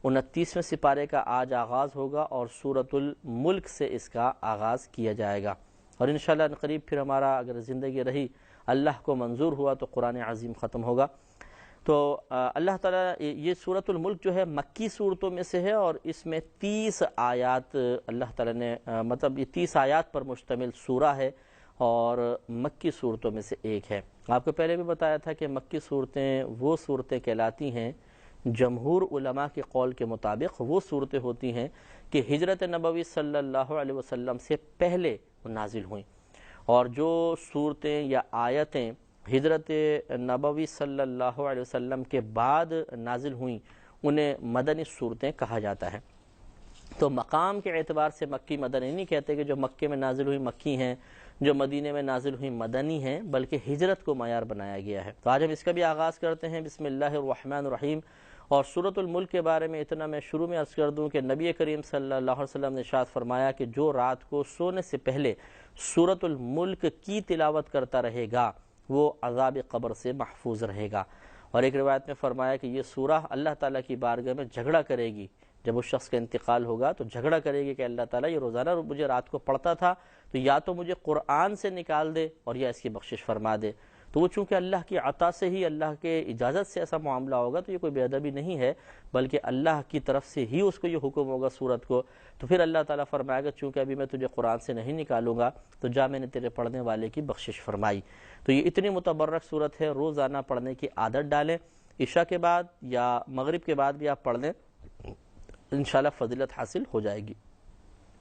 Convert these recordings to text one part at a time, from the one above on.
29ویں سپارے کا آج آغاز ہوگا اور سورۃ الملک سے اس کا آغاز کیا جائے گا، اور انشاءاللہ قریب پھر ہمارا اگر زندگی رہی اللہ کو منظور ہوا تو قرآن عظیم ختم ہوگا۔ تو اللہ تعالیٰ یہ سورۃ الملک جو ہے مکی صورتوں میں سے ہے، اور اس میں 30 آیات اللہ تعالیٰ نے مطلب یہ 30 آیات پر مشتمل سورہ ہے اور مکی صورتوں میں سے ایک ہے۔ آپ کو پہلے بھی بتایا تھا کہ مکی صورتیں وہ صورتیں کہلاتی ہیں، جمہور علماء کے قول کے مطابق وہ صورتیں ہوتی ہیں کہ ہجرت نبوی صلی اللہ علیہ وسلم سے پہلے وہ نازل ہوئیں، اور جو صورتیں یا آیتیں ہجرت نبوی صلی اللہ علیہ وسلم کے بعد نازل ہوئیں انہیں مدنی صورتیں کہا جاتا ہے۔ تو مقام کے اعتبار سے مکی مدنی نہیں کہتے کہ جو مکے میں نازل ہوئی مکی ہیں، جو مدینے میں نازل ہوئی مدنی ہیں، بلکہ ہجرت کو معیار بنایا گیا ہے۔ تو آج ہم اس کا بھی آغاز کرتے ہیں۔ بسم اللہ الرحمن الرحیم۔ اور سورۃ الملک کے بارے میں اتنا میں شروع میں عرض کر دوں کہ نبی کریم صلی اللہ علیہ وسلم نے ارشاد فرمایا کہ جو رات کو سونے سے پہلے سورۃ الملک کی تلاوت کرتا رہے گا وہ عذاب قبر سے محفوظ رہے گا۔ اور ایک روایت میں فرمایا کہ یہ سورہ اللہ تعالیٰ کی بارگاہ میں جھگڑا کرے گی، جب اس شخص کا انتقال ہوگا تو جھگڑا کرے گی کہ اللہ تعالیٰ یہ روزانہ مجھے رات کو پڑھتا تھا تو یا تو مجھے قرآن سے نکال دے اور یا اس کی بخشش فرما دے۔ تو وہ چونکہ اللہ کی عطا سے ہی، اللہ کے اجازت سے ایسا معاملہ ہوگا تو یہ کوئی بے ادبی نہیں ہے، بلکہ اللہ کی طرف سے ہی اس کو یہ حکم ہوگا سورت کو۔ تو پھر اللہ تعالیٰ فرمائے گا چونکہ ابھی میں تجھے قرآن سے نہیں نکالوں گا تو جا میں نے تیرے پڑھنے والے کی بخشش فرمائی۔ تو یہ اتنی متبرک صورت ہے، روزانہ پڑھنے کی عادت ڈالیں، عشاء کے بعد یا مغرب کے بعد بھی آپ پڑھ لیں، انشاءاللہ فضیلت حاصل ہو جائے گی۔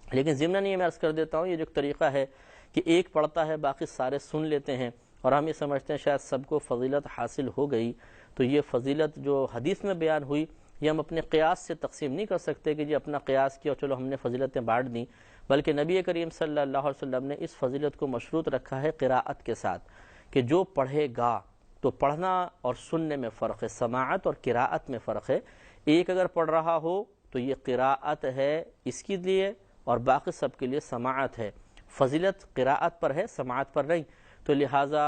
لیکن ضمناً یہ میں عرض کر دیتا ہوں، یہ جو طریقہ ہے کہ ایک پڑھتا ہے باقی سارے سن لیتے ہیں اور ہم یہ سمجھتے ہیں شاید سب کو فضیلت حاصل ہو گئی، تو یہ فضیلت جو حدیث میں بیان ہوئی یہ ہم اپنے قیاس سے تقسیم نہیں کر سکتے کہ جی اپنا قیاس کیا چلو ہم نے فضیلتیں بانٹ دیں، بلکہ نبی کریم صلی اللہ علیہ وسلم نے اس فضیلت کو مشروط رکھا ہے قراءت کے ساتھ، کہ جو پڑھے گا تو پڑھنا اور سننے میں فرق ہے، سماعت اور قراءت میں فرق ہے۔ ایک اگر پڑھ رہا ہو تو یہ قراءت ہے اس کے لیے اور باقی سب کے لیے سماعت ہے، فضیلت قراءت پر ہے سماعت پر نہیں، تو لہٰذا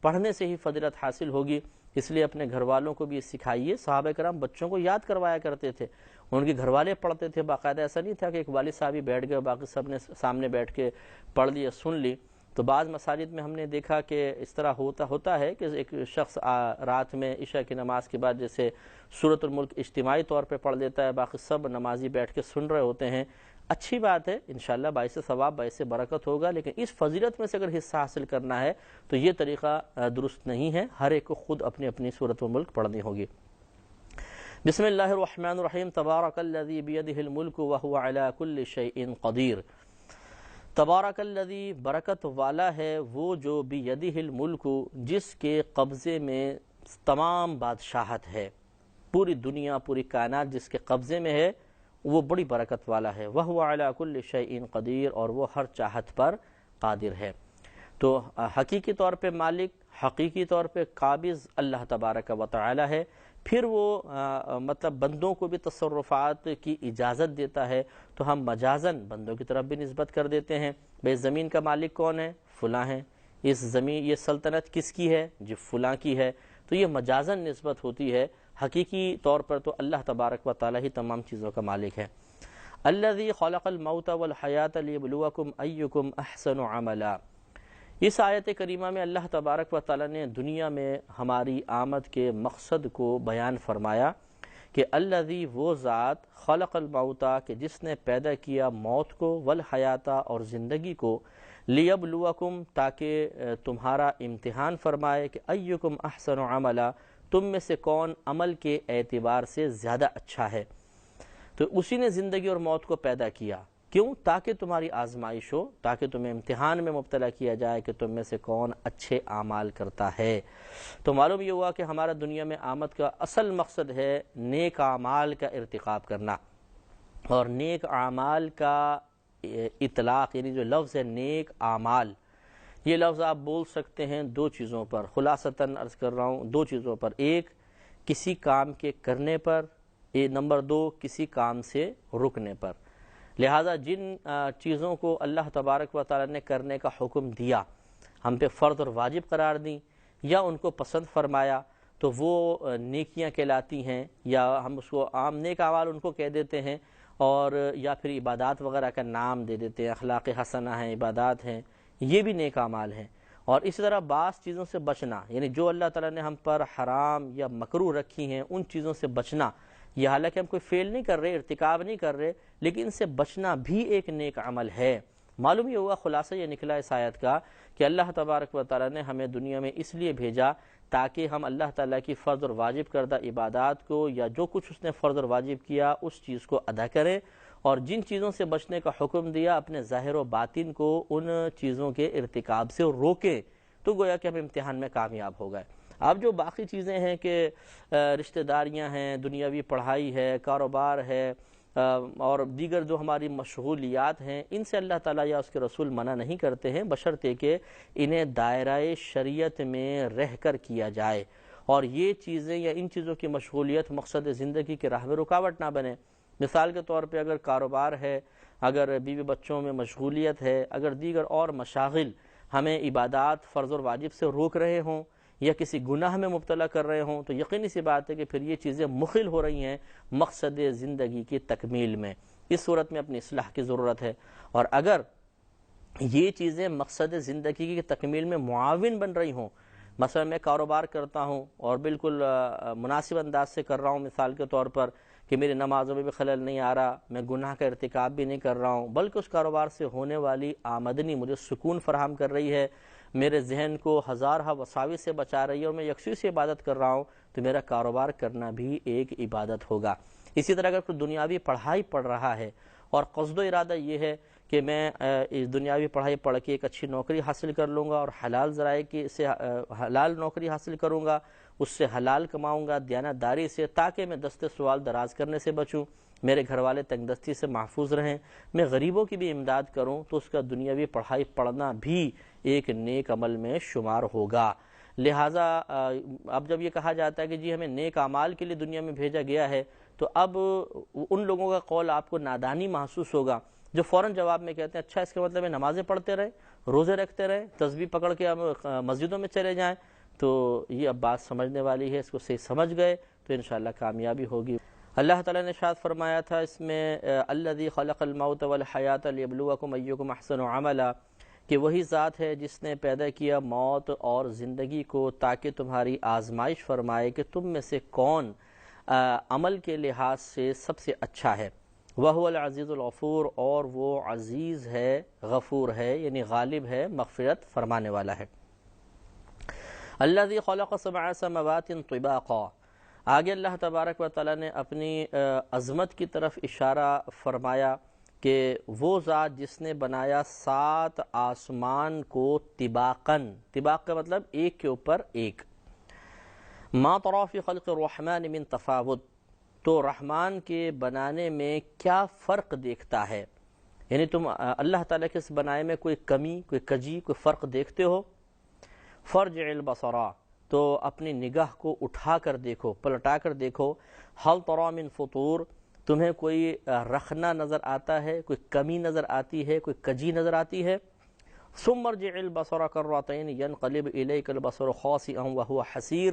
پڑھنے سے ہی فضیلت حاصل ہوگی۔ اس لیے اپنے گھر والوں کو بھی سکھائیے۔ صحابہ کرام بچوں کو یاد کروایا کرتے تھے، ان کے گھر والے پڑھتے تھے باقاعدہ، ایسا نہیں تھا کہ ایک والد صاحب ہی بیٹھ گئے باقی سب نے سامنے بیٹھ کے پڑھ لی یا سن لی۔ تو بعض مساجد میں ہم نے دیکھا کہ اس طرح ہوتا ہے کہ ایک شخص رات میں عشاء کی نماز کے بعد جیسے سورۃ الملک اجتماعی طور پہ پڑھ لیتا ہے، باقی سب نمازی بیٹھ کے سن رہے ہوتے ہیں۔ اچھی بات ہے، انشاءاللہ باعث ثواب باعث برکت ہوگا، لیکن اس فضیلت میں سے اگر حصہ حاصل کرنا ہے تو یہ طریقہ درست نہیں ہے، ہر ایک کو خود اپنی اپنی سورۃ الملک پڑھنی ہوگی۔ بسم اللہ الرحمن الرحیم۔ تبارک الذی بیدہ الملک وہو علی کل شیء قدیر۔ تبارک الذی، برکت والا ہے وہ جو بیدہ الملک، جس کے قبضے میں تمام بادشاہت ہے، پوری دنیا پوری کائنات جس کے قبضے میں ہے وہ بڑی برکت والا ہے۔ وَهُوَ عَلَى كُلِّ شَيْءٍ قدیر، اور وہ ہر چاہت پر قادر ہے۔ تو حقیقی طور پہ مالک، حقیقی طور پہ قابض اللہ تبارک و تعالی ہے۔ پھر وہ مطلب بندوں کو بھی تصرفات کی اجازت دیتا ہے، تو ہم مجازن بندوں کی طرف بھی نسبت کر دیتے ہیں، بھئی زمین کا مالک کون ہے؟ فلاں ہے۔ اس زمین، یہ سلطنت کس کی ہے؟ جی فلاں کی ہے۔ تو یہ مجازن نسبت ہوتی ہے، حقیقی طور پر تو اللہ تبارک و تعالی ہی تمام چیزوں کا مالک ہے۔ الذی خلق الموت والحیات لیبلوکم ایکم احسن عملا۔ اس آیت کریمہ میں اللہ تبارک و تعالی نے دنیا میں ہماری آمد کے مقصد کو بیان فرمایا کہ الذی، وہ ذات، خلق الموت، کہ جس نے پیدا کیا موت کو، والحیات، اور زندگی کو، لیبلوکم، تاکہ تمہارا امتحان فرمائے کہ ایکم احسن عملا، تم میں سے کون عمل کے اعتبار سے زیادہ اچھا ہے۔ تو اسی نے زندگی اور موت کو پیدا کیا، کیوں؟ تاکہ تمہاری آزمائش ہو، تاکہ تمہیں امتحان میں مبتلا کیا جائے کہ تم میں سے کون اچھے اعمال کرتا ہے۔ تو معلوم یہ ہوا کہ ہمارا دنیا میں آمد کا اصل مقصد ہے نیک اعمال کا ارتکاب کرنا، اور نیک اعمال کا اطلاق یعنی جو لفظ ہے نیک اعمال، یہ لفظ آپ بول سکتے ہیں دو چیزوں پر، خلاصتاً عرض کر رہا ہوں دو چیزوں پر، ایک کسی کام کے کرنے پر، نمبر دو کسی کام سے رکنے پر۔ لہذا جن چیزوں کو اللہ تبارک و تعالی نے کرنے کا حکم دیا، ہم پہ فرض اور واجب قرار دیں، یا ان کو پسند فرمایا، تو وہ نیکیاں کہلاتی ہیں، یا ہم اس کو عام نیک اعمال ان کو کہہ دیتے ہیں، اور یا پھر عبادات وغیرہ کا نام دے دیتے ہیں، اخلاق حسنہ ہیں، عبادات ہیں، یہ بھی نیک اعمال ہیں۔ اور اسی طرح بعض چیزوں سے بچنا، یعنی جو اللہ تعالیٰ نے ہم پر حرام یا مکروہ رکھی ہیں ان چیزوں سے بچنا، یہ حالانکہ ہم کوئی فعل نہیں کر رہے، ارتکاب نہیں کر رہے، لیکن ان سے بچنا بھی ایک نیک عمل ہے۔ معلوم یہ ہوا، خلاصہ یہ نکلا اس آیت کا کہ اللہ تبارک و تعالیٰ نے ہمیں دنیا میں اس لیے بھیجا تاکہ ہم اللہ تعالیٰ کی فرض اور واجب کردہ عبادات کو، یا جو کچھ اس نے فرض اور واجب کیا اس چیز کو ادا کریں، اور جن چیزوں سے بچنے کا حکم دیا اپنے ظاہر و باطن کو ان چیزوں کے ارتکاب سے روکیں، تو گویا کہ ہم امتحان میں کامیاب ہو گئے۔ اب جو باقی چیزیں ہیں کہ رشتہ داریاں ہیں، دنیاوی پڑھائی ہے، کاروبار ہے، اور دیگر جو ہماری مشغولیات ہیں، ان سے اللہ تعالیٰ یا اس کے رسول منع نہیں کرتے ہیں، بشرطے کہ انہیں دائرہ شریعت میں رہ کر کیا جائے، اور یہ چیزیں یا ان چیزوں کی مشغولیت مقصد زندگی کے راہ میں رکاوٹ نہ بنے۔ مثال کے طور پہ اگر کاروبار ہے، اگر بیوی بچوں میں مشغولیت ہے، اگر دیگر اور مشاغل ہمیں عبادات فرض اور واجب سے روک رہے ہوں یا کسی گناہ میں مبتلا کر رہے ہوں، تو یقینی سی بات ہے کہ پھر یہ چیزیں مخل ہو رہی ہیں مقصد زندگی کی تکمیل میں۔ اس صورت میں اپنی اصلاح کی ضرورت ہے، اور اگر یہ چیزیں مقصد زندگی کی تکمیل میں معاون بن رہی ہوں، مثلا میں کاروبار کرتا ہوں اور بالکل مناسب انداز سے کر رہا ہوں، مثال کے طور پر کہ میری نمازوں میں بھی خلل نہیں آ رہا، میں گناہ کا ارتکاب بھی نہیں کر رہا ہوں، بلکہ اس کاروبار سے ہونے والی آمدنی مجھے سکون فراہم کر رہی ہے، میرے ذہن کو ہزارہ وساوس سے بچا رہی ہے، اور میں یکسوئی سے عبادت کر رہا ہوں، تو میرا کاروبار کرنا بھی ایک عبادت ہوگا۔ اسی طرح اگر کوئی دنیاوی پڑھائی پڑھ رہا ہے اور قصد و ارادہ یہ ہے کہ میں اس دنیاوی پڑھائی پڑھ کے ایک اچھی نوکری حاصل کر لوں گا، اور حلال ذرائع کی سے حلال نوکری حاصل کروں گا، اس سے حلال کماؤں گا دیانتداری سے، تاکہ میں دست سوال دراز کرنے سے بچوں، میرے گھر والے تنگ دستی سے محفوظ رہیں، میں غریبوں کی بھی امداد کروں، تو اس کا دنیاوی پڑھائی پڑھنا بھی ایک نیک عمل میں شمار ہوگا۔ لہٰذا اب جب یہ کہا جاتا ہے کہ جی ہمیں نیک اعمال کے لیے دنیا میں بھیجا گیا ہے، تو اب ان لوگوں کا قول آپ کو نادانی محسوس ہوگا جو فوراً جواب میں کہتے ہیں اچھا اس کا مطلب ہے نمازیں پڑھتے رہیں، روزے رکھتے رہیں، تسبیح پکڑ کے ہم مسجدوں میں چلے جائیں، تو یہ اب بات سمجھنے والی ہے، اس کو صحیح سمجھ گئے تو انشاءاللہ کامیابی ہوگی۔ اللہ تعالیٰ نے ارشاد فرمایا تھا اس میں الذی خلق الموت والحیات لیبلوکم ایکم احسن عملا، کہ وہی ذات ہے جس نے پیدا کیا موت اور زندگی کو تاکہ تمہاری آزمائش فرمائے کہ تم میں سے کون عمل کے لحاظ سے سب سے اچھا ہے۔ وَهُوَ الْعَزِيزُ الْغَفُورُ، اور وہ عزیز ہے، غفور ہے، یعنی غالب ہے، مغفرت فرمانے والا ہے۔ الذی خلق سبع سماوات طباقا، آگے اللہ تبارک و تعالیٰ نے اپنی عظمت کی طرف اشارہ فرمایا کہ وہ ذات جس نے بنایا 7 آسمان کو طباقاً، طباق کا مطلب ایک کے اوپر ایک، ما تری فی خلق الرحمن من تفاوت، تو رحمان کے بنانے میں کیا فرق دیکھتا ہے، یعنی تم اللہ تعالیٰ کے اس بنائے میں کوئی کمی، کوئی کجی، کوئی فرق دیکھتے ہو؟ فرجع البصر، تو اپنی نگاہ کو اٹھا کر دیکھو، پلٹا کر دیکھو، هل تری من فطور، تمہیں کوئی رخنا نظر آتا ہے، کوئی کمی نظر آتی ہے، کوئی کجی نظر آتی ہے؟ ثم ارجع البصر کرتین ینقلب الیک البصر خاسئا وهو حسیر،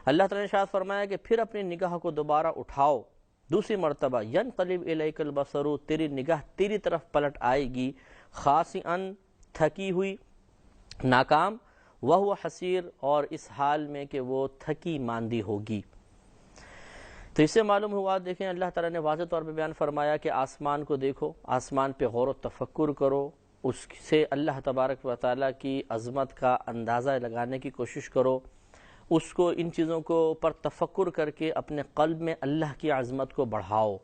اللہ تعالیٰ نے ارشاد فرمایا کہ پھر اپنی نگاہ کو دوبارہ اٹھاؤ دوسری مرتبہ، ینقلب الیک البصر، تیری نگاہ تیری طرف پلٹ آئے گی، خاسئا، تھکی ہوئی، ناکام، وہو حسیر، اور اس حال میں کہ وہ تھکی ماندی ہوگی۔ تو اس سے معلوم ہوا، دیکھیں اللہ تعالیٰ نے واضح طور پہ بیان فرمایا کہ آسمان کو دیکھو، آسمان پہ غور و تفکر کرو، اس سے اللہ تبارک و تعالیٰ کی عظمت کا اندازہ لگانے کی کوشش کرو، اس کو ان چیزوں کو پر تفکر کر کے اپنے قلب میں اللہ کی عظمت کو بڑھاؤ۔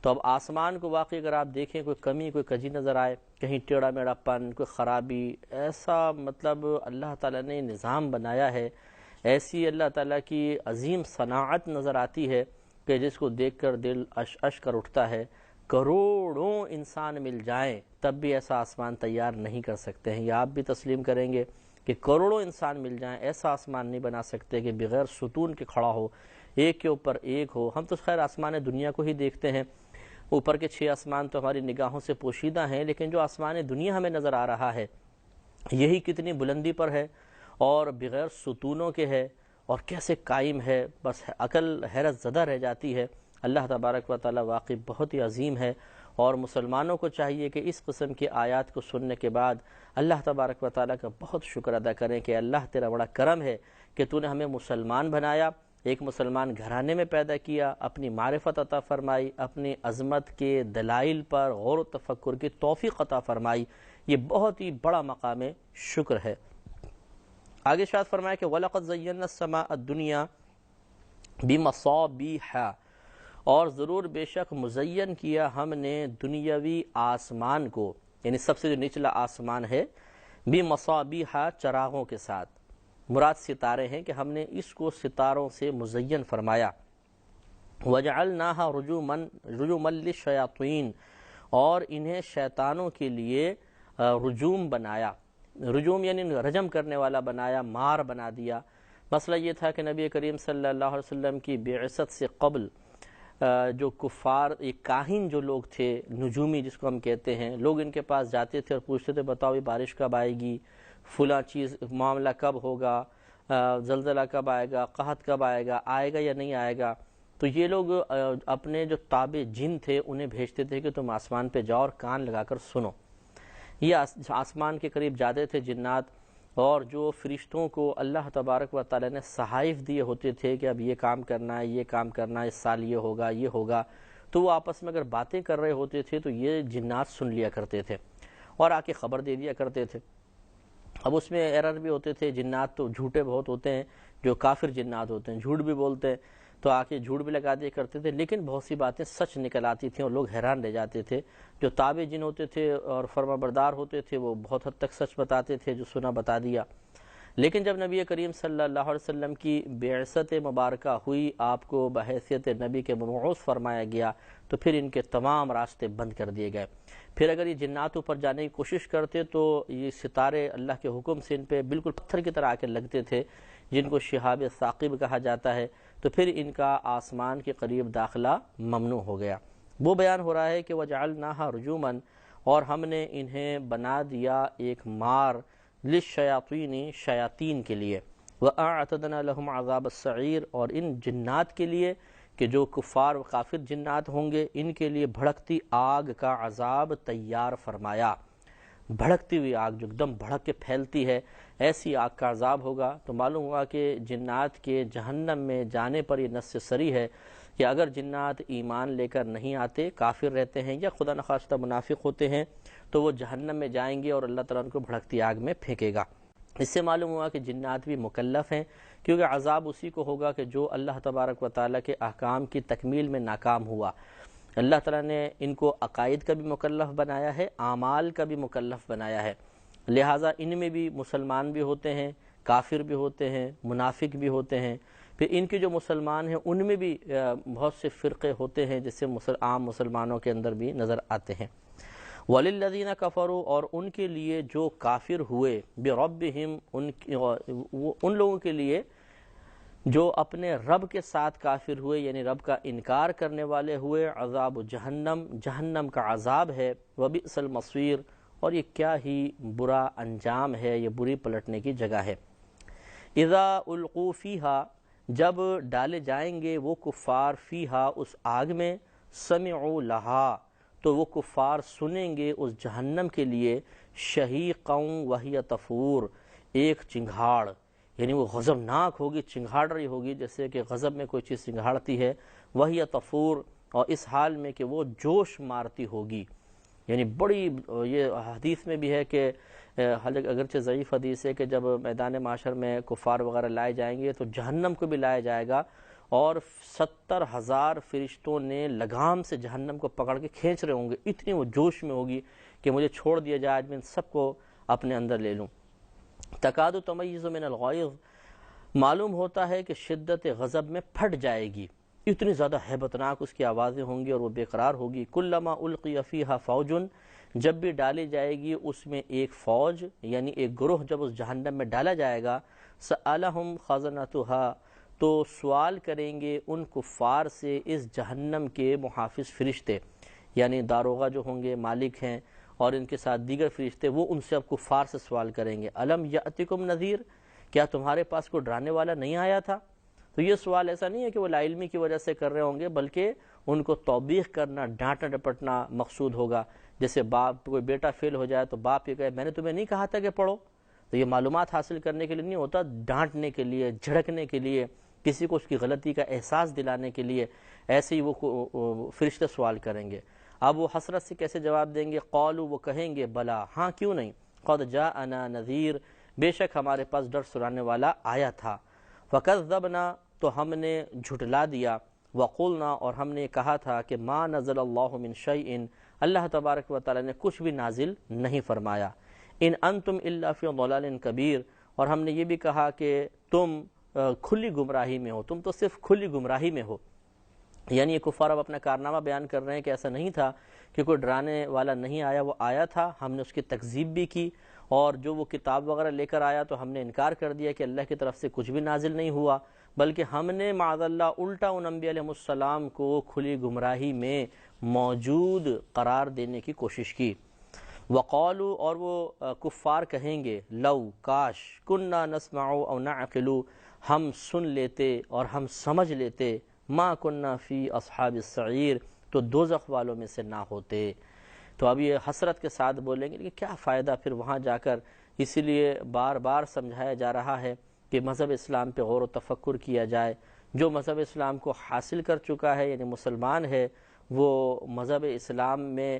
تو اب آسمان کو واقعی اگر آپ دیکھیں کوئی کمی، کوئی کجی نظر آئے، کہیں ٹیڑھا میڑھا پن، کوئی خرابی، ایسا مطلب اللہ تعالیٰ نے نظام بنایا ہے، ایسی اللہ تعالیٰ کی عظیم صناعت نظر آتی ہے کہ جس کو دیکھ کر دل اش کر اٹھتا ہے۔ کروڑوں انسان مل جائیں تب بھی ایسا آسمان تیار نہیں کر سکتے ہیں، یہ آپ بھی تسلیم کریں گے کہ کروڑوں انسان مل جائیں ایسا آسمان نہیں بنا سکتے کہ بغیر ستون کے کھڑا ہو، ایک کے اوپر ایک ہو۔ ہم تو خیر آسمان دنیا کو ہی دیکھتے ہیں، اوپر کے 6 آسمان تو ہماری نگاہوں سے پوشیدہ ہیں، لیکن جو آسمان دنیا ہمیں نظر آ رہا ہے یہی کتنی بلندی پر ہے اور بغیر ستونوں کے ہے، اور کیسے قائم ہے، بس عقل حیرت زدہ رہ جاتی ہے۔ اللہ تبارک و تعالی واقعی بہت ہی عظیم ہے، اور مسلمانوں کو چاہیے کہ اس قسم کی آیات کو سننے کے بعد اللہ تبارک و تعالی کا بہت شکر ادا کریں کہ اللہ تیرا بڑا کرم ہے کہ تو نے ہمیں مسلمان بنایا، ایک مسلمان گھرانے میں پیدا کیا، اپنی معرفت عطا فرمائی، اپنی عظمت کے دلائل پر غور و تفکر کی توفیق عطا فرمائی۔ یہ بہت ہی بڑا مقام شکر ہے۔ آگے ارشاد فرمایا کہ وَلَقَدْ زَيَّنَّا السَّمَاءَ الدُّنْيَا بِمَصَابِيحَ، اور ضرور بے شک مزین کیا ہم نے دنیاوی آسمان کو، یعنی سب سے جو نچلا آسمان ہے، بِمَصَابِيحَ چراغوں کے ساتھ، مراد ستارے ہیں کہ ہم نے اس کو ستاروں سے مزین فرمایا۔ وَجَعَلْنَاهَا رُجُومًا لِلشَّيَاطِينِ، اور انہیں شیطانوں کے لیے رجوم بنایا، رجوم یعنی رجم کرنے والا بنایا، مار بنا دیا۔ مسئلہ یہ تھا کہ نبی کریم صلی اللہ علیہ وسلم کی بعثت سے قبل جو کفار، ایک کاہن جو لوگ تھے، نجومی جس کو ہم کہتے ہیں، لوگ ان کے پاس جاتے تھے اور پوچھتے تھے بتاؤ یہ بارش کب آئے گی، فلاں چیز معاملہ کب ہوگا، زلزلہ کب آئے گا، قحط کب آئے گا یا نہیں آئے گا۔ تو یہ لوگ اپنے جو تابع جن تھے انہیں بھیجتے تھے کہ تم آسمان پہ جاؤ اور کان لگا کر سنو۔ یہ آسمان کے قریب جاتے تھے جنات، اور جو فرشتوں کو اللہ تبارک و تعالی نے صحائف دیے ہوتے تھے کہ اب یہ کام کرنا ہے، یہ کام کرنا ہے، اس سال یہ ہوگا، تو وہ آپس میں اگر باتیں کر رہے ہوتے تھے تو یہ جنات سن لیا کرتے تھے اور آ کے خبر دے دیا کرتے تھے۔ اب اس میں ایرر بھی ہوتے تھے، جنات تو جھوٹے بہت ہوتے ہیں، جو کافر جنات ہوتے ہیں جھوٹ بھی بولتے ہیں، تو آ کے جھوٹ بھی لگا دیا کرتے تھے، لیکن بہت سی باتیں سچ نکل آتی تھیں اور لوگ حیران رہ جاتے تھے۔ جو تابع جن ہوتے تھے اور فرما بردار ہوتے تھے وہ بہت حد تک سچ بتاتے تھے، جو سنا بتا دیا۔ لیکن جب نبی کریم صلی اللہ علیہ وسلم کی بعثت مبارکہ ہوئی، آپ کو بحیثیت نبی کے مبعوث فرمایا گیا، تو پھر ان کے تمام راستے بند کر دیے گئے۔ پھر اگر یہ جنات اوپر جانے کی کوشش کرتے تو یہ ستارے اللہ کے حکم سے ان پہ بالکل پتھر کی طرح آ کے لگتے تھے، جن کو شہاب ثاقب کہا جاتا ہے، تو پھر ان کا آسمان کے قریب داخلہ ممنوع ہو گیا۔ وہ بیان ہو رہا ہے کہ وَجَعَلْنَاهَا رُجُومًا، اور ہم نے انہیں بنا دیا ایک مار، لِلشَّيَاطِينِ شیاطین کے لیے، وَأَعْتَدْنَا لَهُمْ عَذَابَ السَّعِيرِ، اور ان جنات کے لیے کہ جو کفار و کافر جنات ہوں گے ان کے لیے بھڑکتی آگ کا عذاب تیار فرمایا۔ بھڑکتی ہوئی آگ جو ایک دم بھڑک کے پھیلتی ہے، ایسی آگ کا عذاب ہوگا۔ تو معلوم ہوا کہ جنات کے جہنم میں جانے پر یہ نص صریح ہے کہ اگر جنات ایمان لے کر نہیں آتے، کافر رہتے ہیں یا خدا نخواستہ منافق ہوتے ہیں، تو وہ جہنم میں جائیں گے اور اللہ تعالیٰ ان کو بھڑکتی آگ میں پھینکے گا۔ اس سے معلوم ہوا کہ جنات بھی مکلف ہیں، کیونکہ عذاب اسی کو ہوگا کہ جو اللہ تبارک و تعالیٰ کے احکام کی تکمیل میں ناکام ہوا۔ اللہ تعالیٰ نے ان کو عقائد کا بھی مکلف بنایا ہے، اعمال کا بھی مکلف بنایا ہے، لہٰذا ان میں بھی مسلمان بھی ہوتے ہیں، کافر بھی ہوتے ہیں، منافق بھی ہوتے ہیں۔ پھر ان کے جو مسلمان ہیں ان میں بھی بہت سے فرقے ہوتے ہیں جس سے عام مسلمانوں کے اندر بھی نظر آتے ہیں۔ وَلِلَّذِينَ كَفَرُوا، اور ان کے لیے جو کافر ہوئے، بِرَبِّهِمْ، ان لوگوں کے لیے جو اپنے رب کے ساتھ کافر ہوئے، یعنی رب کا انکار کرنے والے ہوئے، عذاب جہنم، جہنم کا عذاب ہے، وَبِئْسَ الْمَصِيرُ، اور یہ کیا ہی برا انجام ہے، یہ بری پلٹنے کی جگہ ہے۔ اِذَا أُلْقُوا فِيهَا، جب ڈالے جائیں گے وہ کفار فیہا، اس آگ میں، سمعوا لہا، تو وہ کفار سنیں گے اس جہنم کے لیے، شہیقاً وہی تفور، ایک چنگھاڑ، یعنی وہ غضبناک ہوگی، چنگھاڑ رہی ہوگی جیسے کہ غضب میں کوئی چیز چنگھاڑتی ہے، وہی تفور، اور اس حال میں کہ وہ جوش مارتی ہوگی۔ یعنی بڑی، یہ حدیث میں بھی ہے کہ اگرچہ ضعیف حدیث ہے کہ جب میدان معاشر میں کفار وغیرہ لائے جائیں گے تو جہنم کو بھی لایا جائے گا، اور 70,000 فرشتوں نے لگام سے جہنم کو پکڑ کے کھینچ رہے ہوں گے، اتنی وہ جوش میں ہوگی کہ مجھے چھوڑ دیا جائے، میں ان سب کو اپنے اندر لے لوں۔ تکاد تمیز من الغیظ، معلوم ہوتا ہے کہ شدت غضب میں پھٹ جائے گی، اتنی زیادہ ہیبتناک اس کی آوازیں ہوں گی اور وہ بے قرار ہوگی۔ کلما القی فیہا فوج، جب بھی ڈالی جائے گی اس میں ایک فوج، یعنی ایک گروہ جب اس جہنم میں ڈالا جائے گا، سألہم خزنتہا، تو سوال کریں گے ان کفار سے اس جہنم کے محافظ فرشتے، یعنی داروغہ جو ہوں گے، مالک ہیں، اور ان کے ساتھ دیگر فرشتے، وہ ان سے اب کفار سے سوال کریں گے، الم یأتکم نذیر، کیا تمہارے پاس کوئی ڈرانے والا نہیں آیا تھا؟ تو یہ سوال ایسا نہیں ہے کہ وہ لا علمی کی وجہ سے کر رہے ہوں گے، بلکہ ان کو توبیخ کرنا، ڈانٹنا ڈپٹنا مقصود ہوگا۔ جیسے باپ کوئی بیٹا فیل ہو جائے تو باپ یہ کہے میں نے تمہیں نہیں کہا تھا کہ پڑھو، تو یہ معلومات حاصل کرنے کے لیے نہیں ہوتا، ڈانٹنے کے لیے، جھڑکنے کے لیے، کسی کو اس کی غلطی کا احساس دلانے کے لیے ایسے ہی وہ فرشتے سوال کریں گے۔ اب وہ حسرت سے کیسے جواب دیں گے؟ قالوا، وہ کہیں گے بلا، ہاں کیوں نہیں، قد جاءنا نذیر، بے شک ہمارے پاس ڈر سنانے والا آیا تھا، فکذبنا، تو ہم نے جھٹلا دیا، وقلنا، اور ہم نے کہا تھا کہ ما نزل اللہ من شیء، اللہ تبارک و تعالی نے کچھ بھی نازل نہیں فرمایا، ان انتم الا فی ضلال کبیر، اور ہم نے یہ بھی کہا کہ تم کھلی گمراہی میں ہو، تم تو صرف کھلی گمراہی میں ہو۔ یعنی یہ کفار اب اپنا کارنامہ بیان کر رہے ہیں کہ ایسا نہیں تھا کہ کوئی ڈرانے والا نہیں آیا، وہ آیا تھا، ہم نے اس کی تکذیب بھی کی، اور جو وہ کتاب وغیرہ لے کر آیا تو ہم نے انکار کر دیا کہ اللہ کی طرف سے کچھ بھی نازل نہیں ہوا، بلکہ ہم نے معاذ اللہ الٹا ان انبیاء علیہ السلام کو کھلی گمراہی میں موجود قرار دینے کی کوشش کی۔ وقالوا، اور وہ کفار کہیں گے لو، کاش، کننا نسمع او نعقل، ہم سن لیتے اور ہم سمجھ لیتے، ما کننا فی اصحاب السعیر، تو دوزخ والوں میں سے نہ ہوتے۔ تو اب یہ حسرت کے ساتھ بولیں گے لیکن کیا فائدہ پھر وہاں جا کر، اسی لیے بار بار سمجھایا جا رہا ہے کہ مذہب اسلام پہ غور و تفکر کیا جائے۔ جو مذہب اسلام کو حاصل کر چکا ہے، یعنی مسلمان ہے، وہ مذہب اسلام میں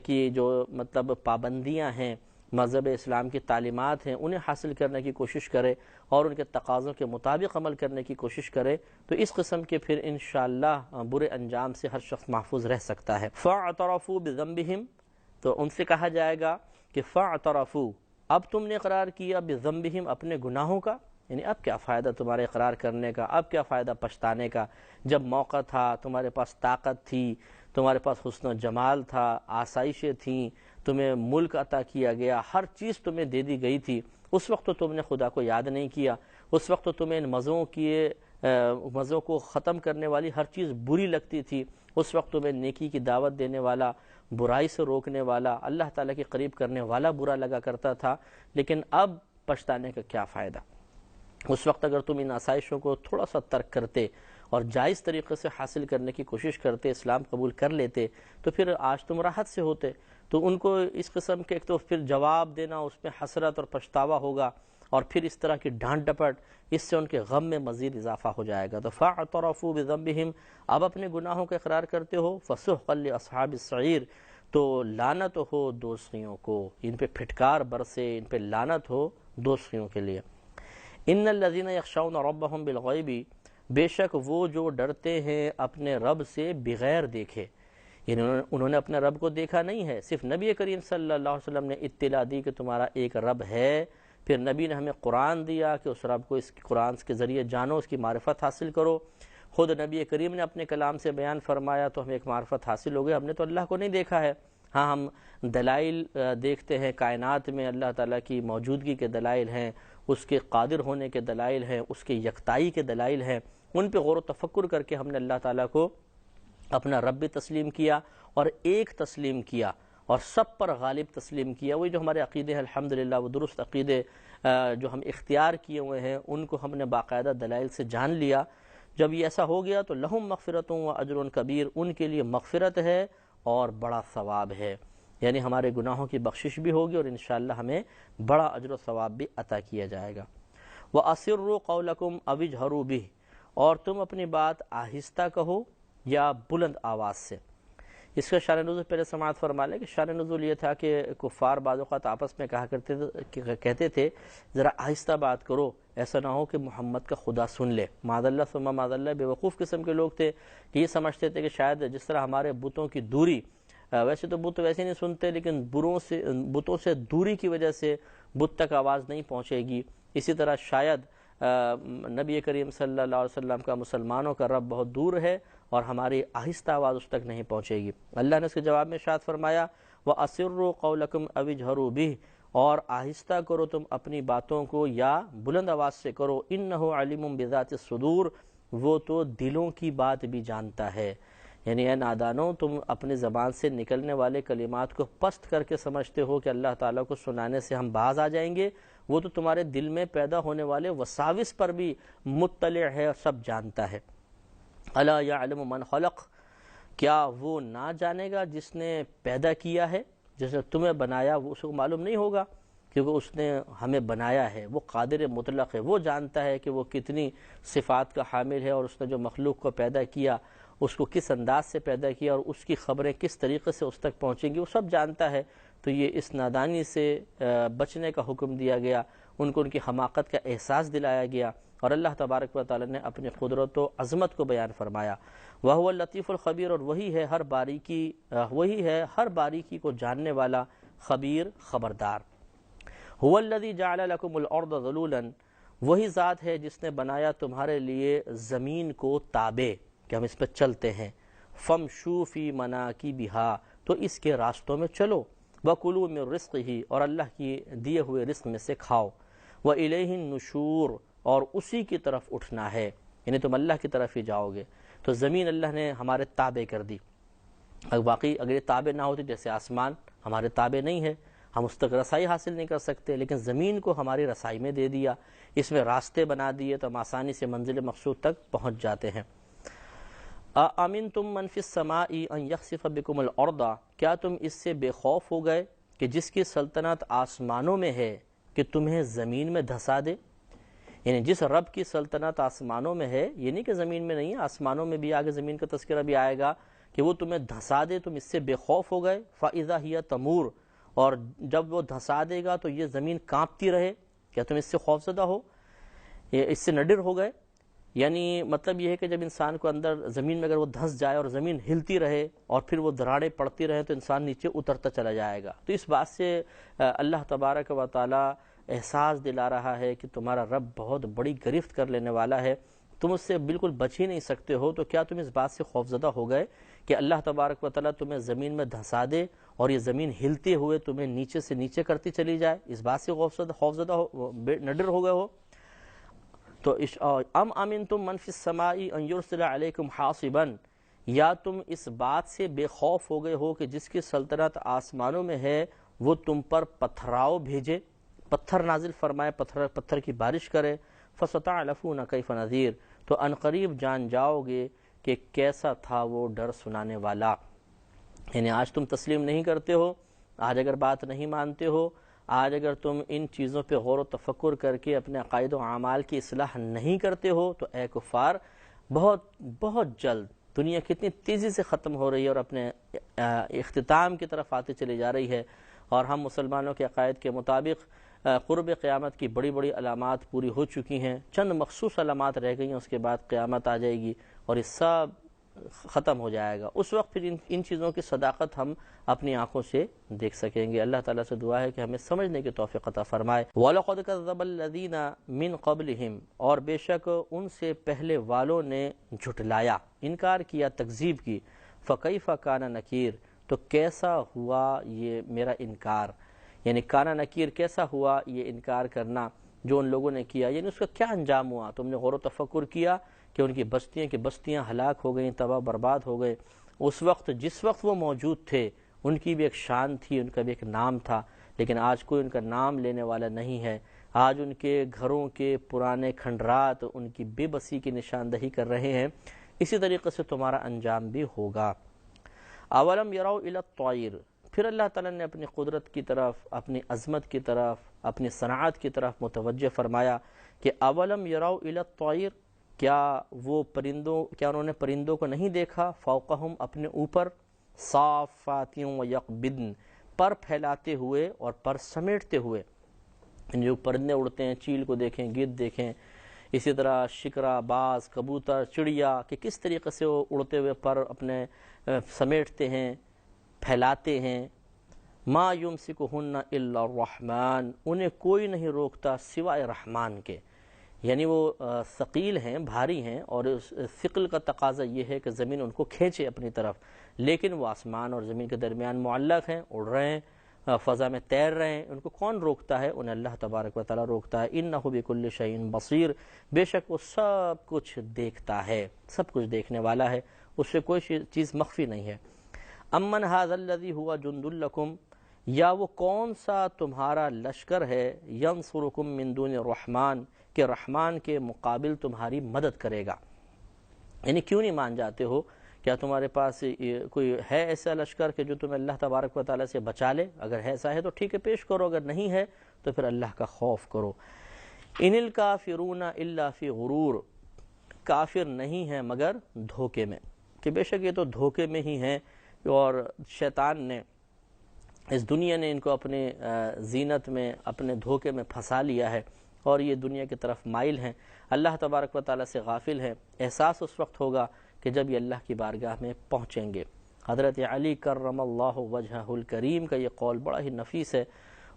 کی جو مطلب پابندیاں ہیں، مذہب اسلام کی تعلیمات ہیں، انہیں حاصل کرنے کی کوشش کرے اور ان کے تقاضوں کے مطابق عمل کرنے کی کوشش کرے، تو اس قسم کے پھر انشاءاللہ برے انجام سے ہر شخص محفوظ رہ سکتا ہے۔ فَاعْتَرَفُوا بِذَنبِهِمْ، تو ان سے کہا جائے گا کہ فَاعْتَرَفُوا، اب تم نے اقرار کیا، بِذَنبِهِمْ، اپنے گناہوں کا، یعنی اب کیا فائدہ تمہارے اقرار کرنے کا، اب کیا فائدہ پچھتانے کا، جب موقع تھا، تمہارے پاس طاقت تھی، تمہارے پاس حسن و جمال تھا، آسائشیں تھیں، تمہیں ملک عطا کیا گیا، ہر چیز تمہیں دے دی گئی تھی، اس وقت تو تم نے خدا کو یاد نہیں کیا، اس وقت تو تمہیں ان مزوں کو ختم کرنے والی ہر چیز بری لگتی تھی، اس وقت تمہیں نیکی کی دعوت دینے والا، برائی سے روکنے والا، اللہ تعالیٰ کے قریب کرنے والا برا لگا کرتا تھا، لیکن اب پچھتانے کا کیا فائدہ؟ اس وقت اگر تم ان آسائشوں کو تھوڑا سا ترک کرتے اور جائز طریقے سے حاصل کرنے کی کوشش کرتے، اسلام قبول کر لیتے، تو پھر آج تم راحت سے ہوتے۔ تو ان کو اس قسم کے ایک تو پھر جواب دینا، اس میں حسرت اور پچھتاوا ہوگا، اور پھر اس طرح کی ڈانٹ ڈپٹ، اس سے ان کے غم میں مزید اضافہ ہو جائے گا۔ تو فاعترفوا بذنبہم، اب اپنے گناہوں کا اقرار کرتے ہو، فسحقا لاصحاب السعیر، تو لعنت ہو دوزخیوں کو، ان پہ پھٹکار برسے، ان پہ لعنت ہو دوزخیوں کے لیے۔ ان الذین یخشون ربهم بالغیب، بے شک وہ جو ڈرتے ہیں اپنے رب سے بغیر دیکھے، یعنی انہوں نے اپنے رب کو دیکھا نہیں ہے، صرف نبی کریم صلی اللہ علیہ وسلم نے اطلاع دی کہ تمہارا ایک رب ہے، پھر نبی نے ہمیں قرآن دیا کہ اس رب کو اس قرآن کے ذریعے جانو، اس کی معرفت حاصل کرو، خود نبی کریم نے اپنے کلام سے بیان فرمایا تو ہمیں ایک معرفت حاصل ہو گئی، ہم نے تو اللہ کو نہیں دیکھا ہے۔ ہاں ہم دلائل دیکھتے ہیں کائنات میں، اللہ تعالیٰ کی موجودگی کے دلائل ہیں، اس کے قادر ہونے کے دلائل ہیں، اس کے یکتائی کے دلائل ہیں، ان پہ غور و تفکر کر کے ہم نے اللہ تعالیٰ کو اپنا رب بھی تسلیم کیا اور ایک تسلیم کیا اور سب پر غالب تسلیم کیا۔ وہی جو ہمارے عقیدے ہیں الحمدللہ، وہ درست عقیدے جو ہم اختیار کیے ہوئے ہیں، ان کو ہم نے باقاعدہ دلائل سے جان لیا۔ جب یہ ایسا ہو گیا تو لہم مغفرۃ و اجر کبیر، ان کے لیے مغفرت ہے اور بڑا ثواب ہے، یعنی ہمارے گناہوں کی بخشش بھی ہوگی اور انشاءاللہ ہمیں بڑا اجر و ثواب بھی عطا کیا جائے گا۔ وَأَسِرُّوا قَوْلَكُمْ أَوِ اجْهَرُوا بِهِ، اور تم اپنی بات آہستہ کہو یا بلند آواز سے۔ اس کا شان نزول پہلے سماعت فرما لیں کہ شان نزول یہ تھا کہ کفار بعض اوقات آپس میں کہتے تھے ذرا آہستہ بات کرو، ایسا نہ ہو کہ محمد کا خدا سن لے۔ معاذ اللہ ثم معاذ اللہ، بے وقوف قسم کے لوگ تھے کہ یہ سمجھتے تھے کہ شاید جس طرح ہمارے بتوں کی دوری، ویسے تو بت ویسے نہیں سنتے، لیکن بتوں سے دوری کی وجہ سے بت تک آواز نہیں پہنچے گی، اسی طرح شاید نبی کریم صلی اللہ علیہ وسلم کا مسلمانوں کا رب بہت دور ہے اور ہماری آہستہ آواز اس تک نہیں پہنچے گی۔ اللہ نے اس کے جواب میں ارشاد فرمایا وَأَسِرُّوا قَوْلَكُمْ أَوِ اجْهَرُوا بِهِ، اور آہستہ کرو تم اپنی باتوں کو یا بلند آواز سے کرو، إِنَّهُ عَلِيمٌ بِذَاتِ الصُّدُورِ، وہ تو دلوں کی بات بھی جانتا ہے۔ یعنی اے نادانوں، تم اپنے زبان سے نکلنے والے کلمات کو پست کر کے سمجھتے ہو کہ اللہ تعالیٰ کو سنانے سے ہم باز آ جائیں گے، وہ تو تمہارے دل میں پیدا ہونے والے وساوس پر بھی مطلع ہے اور سب جانتا ہے۔ الا یعلم من خلق، کیا وہ نہ جانے گا جس نے پیدا کیا ہے؟ جس نے تمہیں بنایا وہ اس کو معلوم نہیں ہوگا؟ کیونکہ اس نے ہمیں بنایا ہے، وہ قادر مطلق ہے، وہ جانتا ہے کہ وہ کتنی صفات کا حامل ہے، اور اس نے جو مخلوق کو پیدا کیا اس کو کس انداز سے پیدا کیا اور اس کی خبریں کس طریقے سے اس تک پہنچیں گی، وہ سب جانتا ہے۔ تو یہ اس نادانی سے بچنے کا حکم دیا گیا، ان کو ان کی حماقت کا احساس دلایا گیا، اور اللہ تبارک و تعالی نے اپنی قدرت و عظمت کو بیان فرمایا۔ وَهُوَ اللطیف الخبیر، اور وہی ہے ہر باریکی کو جاننے والا، خبیر خبردار۔ هُوَ الَّذِي جَعَلَ لَكُمُ الْأَرْضَ ذَلُولًا، وہی ذات ہے جس نے بنایا تمہارے لیے زمین کو تابع کہ ہم اس پہ چلتے ہیں۔ فَامْشُوا فِي مَنَاكِبِهَا، تو اس کے راستوں میں چلو۔ وَكُلُوا مِن رِزْقِهِ، اور اللہ کی دیے ہوئے رزق میں سے کھاؤ۔ وَإِلَيْهِ النُّشُورُ، اور اسی کی طرف اٹھنا ہے، یعنی تم اللہ کی طرف ہی جاؤ گے۔ تو زمین اللہ نے ہمارے تابع کر دی۔ واقعی اگر یہ تابع نہ ہوتی، جیسے آسمان ہمارے تابع نہیں ہے، ہم اس تک رسائی حاصل نہیں کر سکتے، لیکن زمین کو ہماری رسائی میں دے دیا، اس میں راستے بنا دیے تو ہم آسانی سے منزل مقصود تک پہنچ جاتے ہیں۔ أَأَمِنْتُم مَّن فِي السَّمَاءِ أَن يَخْسِفَ بِكُمُ الْأَرْضَ، کیا تم اس سے بے خوف ہو گئے کہ جس کی سلطنت آسمانوں میں ہے کہ تمہیں زمین میں دھسا دے؟ یعنی جس رب کی سلطنت آسمانوں میں ہے، یہ نہیں کہ زمین میں نہیں ہے، آسمانوں میں بھی، آگے زمین کا تذکرہ بھی آئے گا، کہ وہ تمہیں دھسا دے، تم اس سے بے خوف ہو گئے۔ فَإِذَا هِيَ تَمُورُ، اور جب وہ دھسا دے گا تو یہ زمین کانپتی رہے، کیا تم اس سے خوف زدہ ہو، اس سے نڈر ہو گئے؟ یعنی مطلب یہ ہے کہ جب انسان کو اندر زمین میں اگر وہ دھس جائے اور زمین ہلتی رہے اور پھر وہ دراڑیں پڑتی رہے تو انسان نیچے اترتا چلا جائے گا۔ تو اس بات سے اللہ تبارک و تعالی احساس دلا رہا ہے کہ تمہارا رب بہت بڑی گرفت کر لینے والا ہے، تم اس سے بالکل بچ ہی نہیں سکتے ہو۔ تو کیا تم اس بات سے خوفزدہ ہو گئے کہ اللہ تبارک و تعالی تمہیں زمین میں دھسا دے اور یہ زمین ہلتے ہوئے تمہیں نیچے سے نیچے کرتی چلی جائے، اس بات سے خوفزدہ ہو، نڈر ہو گئے ہو؟ تو ام امنتم من فی السماء ان یرسل علیکم حاصبا، یا تم اس بات سے بے خوف ہو گئے ہو کہ جس کی سلطنت آسمانوں میں ہے وہ تم پر پتھراؤ بھیجے، پتھر نازل فرمائے، پتھر کی بارش کرے۔ فستعلمون کیف نذیر، تو عنقریب جان جاؤ گے کہ کیسا تھا وہ ڈر سنانے والا۔ یعنی آج تم تسلیم نہیں کرتے ہو، آج اگر بات نہیں مانتے ہو، آج اگر تم ان چیزوں پہ غور و تفکر کر کے اپنے عقائد و اعمال کی اصلاح نہیں کرتے ہو، تو اے کفار، بہت بہت جلد دنیا کتنی تیزی سے ختم ہو رہی ہے اور اپنے اختتام کی طرف آتے چلی جا رہی ہے، اور ہم مسلمانوں کے عقائد کے مطابق قرب قیامت کی بڑی بڑی علامات پوری ہو چکی ہیں، چند مخصوص علامات رہ گئی ہیں، اس کے بعد قیامت آ جائے گی اور یہ سب ختم ہو جائے گا۔ اس وقت پھر ان چیزوں کی صداقت ہم اپنی آنکھوں سے دیکھ سکیں گے۔ اللہ تعالیٰ سے دعا ہے کہ ہمیں سمجھنے کی توفیق عطا فرمائے۔ وَلَقَدْ كَذَّبَ الَّذِينَ مِن قَبْلِهِمْ، اور بے شک ان سے پہلے والوں نے جھٹلایا، انکار کیا، تکذیب کی۔ فَكَيْفَ كَانَ نَكِيرٌ، تو کیسا ہوا یہ میرا انکار، یعنی کانا نکیر کیسا ہوا یہ انکار کرنا جو ان لوگوں نے کیا، یعنی اس کا کیا انجام ہوا؟ تم نے غور و تفکر کیا کہ ان کی بستیاں ہلاک ہو گئیں، تباہ برباد ہو گئے۔ اس وقت جس وقت وہ موجود تھے ان کی بھی ایک شان تھی، ان کا بھی ایک نام تھا، لیکن آج کوئی ان کا نام لینے والا نہیں ہے۔ آج ان کے گھروں کے پرانے کھنڈرات ان کی بے بسی کی نشاندہی کر رہے ہیں۔ اسی طریقے سے تمہارا انجام بھی ہوگا۔ اولم یروا الی الطیر، پھر اللہ تعالیٰ نے اپنی قدرت کی طرف، اپنی عظمت کی طرف، اپنی صنعت کی طرف متوجہ فرمایا کہ اولم یروا الی الطیر، کیا انہوں نے پرندوں کو نہیں دیکھا، فوقہم اپنے اوپر، صافات و یقبضن، پر پھیلاتے ہوئے اور پر سمیٹتے ہوئے، جو پرندے اڑتے ہیں، چیل کو دیکھیں، گدھ دیکھیں، اسی طرح شکرا، باز، کبوتر، چڑیا، کہ کس طریقے سے وہ اڑتے ہوئے پر اپنے سمیٹتے ہیں، پھیلاتے ہیں۔ ما یمسکہن الا الرحمن، انہیں کوئی نہیں روکتا سوائے رحمان کے، یعنی وہ ثقیل ہیں، بھاری ہیں، اور اس ثقل کا تقاضا یہ ہے کہ زمین ان کو کھینچے اپنی طرف، لیکن وہ آسمان اور زمین کے درمیان معلق ہیں، اڑ رہے ہیں، فضا میں تیر رہے ہیں، ان کو کون روکتا ہے؟ انہیں اللہ تبارک و تعالیٰ روکتا ہے۔ انہ بکل شیء بصیر، بے شک وہ سب کچھ دیکھتا ہے، سب کچھ دیکھنے والا ہے، اس سے کوئی چیز مخفی نہیں ہے۔ امن ھذا الذی ھو جند لکم، یا وہ کون سا تمہارا لشکر ہے ینصرکم من دون الرحمن کہ رحمان کے مقابل تمہاری مدد کرے گا. یعنی کیوں نہیں مان جاتے ہو؟ کیا تمہارے پاس کوئی ہے ایسا لشکر کہ جو تمہیں اللہ تبارک و تعالیٰ سے بچا لے؟ اگر ایسا ہے تو ٹھیک ہے پیش کرو، اگر نہیں ہے تو پھر اللہ کا خوف کرو. ان الکافرون الا فی غرور، کافر نہیں ہیں مگر دھوکے میں، کہ بے شک یہ تو دھوکے میں ہی ہیں، اور شیطان نے، اس دنیا نے ان کو اپنے زینت میں، اپنے دھوکے میں پھنسا لیا ہے اور یہ دنیا کی طرف مائل ہیں، اللہ تبارک و تعالیٰ سے غافل ہیں. احساس اس وقت ہوگا کہ جب یہ اللہ کی بارگاہ میں پہنچیں گے. حضرت علی کرم اللہ وجہہ الکریم کا یہ قول بڑا ہی نفیس ہے،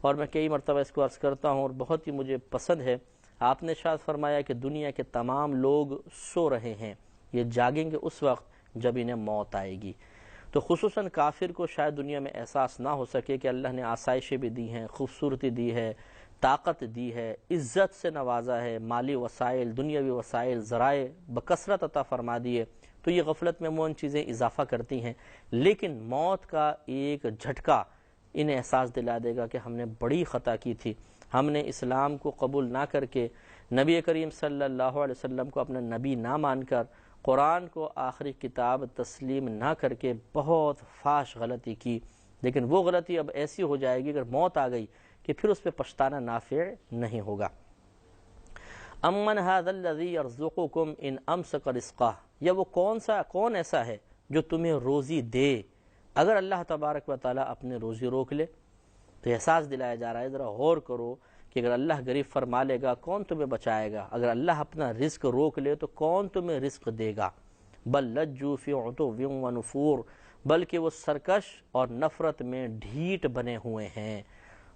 اور میں کئی مرتبہ اس کو عرض کرتا ہوں اور بہت ہی مجھے پسند ہے. آپ نے ارشاد فرمایا کہ دنیا کے تمام لوگ سو رہے ہیں، یہ جاگیں گے اس وقت جب انہیں موت آئے گی. تو خصوصاً کافر کو شاید دنیا میں احساس نہ ہو سکے کہ اللہ نے آسائشیں بھی دی ہیں، خوبصورتی دی ہے، طاقت دی ہے، عزت سے نوازا ہے، مالی وسائل، دنیاوی وسائل، ذرائع بکثرت عطا فرما دیے، تو یہ غفلت میں ان چیزیں اضافہ کرتی ہیں. لیکن موت کا ایک جھٹکا انہیں احساس دلا دے گا کہ ہم نے بڑی خطا کی تھی، ہم نے اسلام کو قبول نہ کر کے، نبی کریم صلی اللہ علیہ وسلم کو اپنا نبی نہ مان کر، قرآن کو آخری کتاب تسلیم نہ کر کے بہت فاش غلطی کی. لیکن وہ غلطی اب ایسی ہو جائے گی اگر موت آ گئی کہ پھر اس پہ پچھتانا نافع نہیں ہوگا. امن ھذا الذی یرزقکم ان امسک رزقہ، یا وہ کون ایسا ہے جو تمہیں روزی دے اگر اللہ تبارک و تعالیٰ اپنے روزی روک لے. تو احساس دلایا جا رہا ہے، ذرا غور کرو کہ اگر اللہ غریب فرما لے گا کون تمہیں بچائے گا؟ اگر اللہ اپنا رزق روک لے تو کون تمہیں رزق دے گا؟ بل لجوا فی عتو و نفور، بلکہ وہ سرکش اور نفرت میں ڈھیٹ بنے ہوئے ہیں،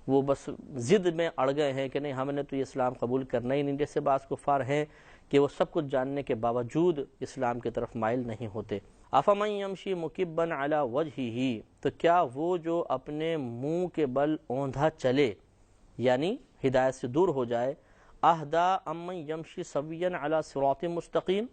وہ بس ضد میں اڑ گئے ہیں کہ نہیں ہم نے تو یہ اسلام قبول کرنا ہی نہیں. جیسے بعض کفار ہیں کہ وہ سب کچھ جاننے کے باوجود اسلام کی طرف مائل نہیں ہوتے. افمن یمشی مکبا علی وجہہ، تو کیا وہ جو اپنے منہ کے بل اوندھا چلے یعنی ہدایت سے دور ہو جائے، اہدا امن یمشی سویا علی صراط مستقیم،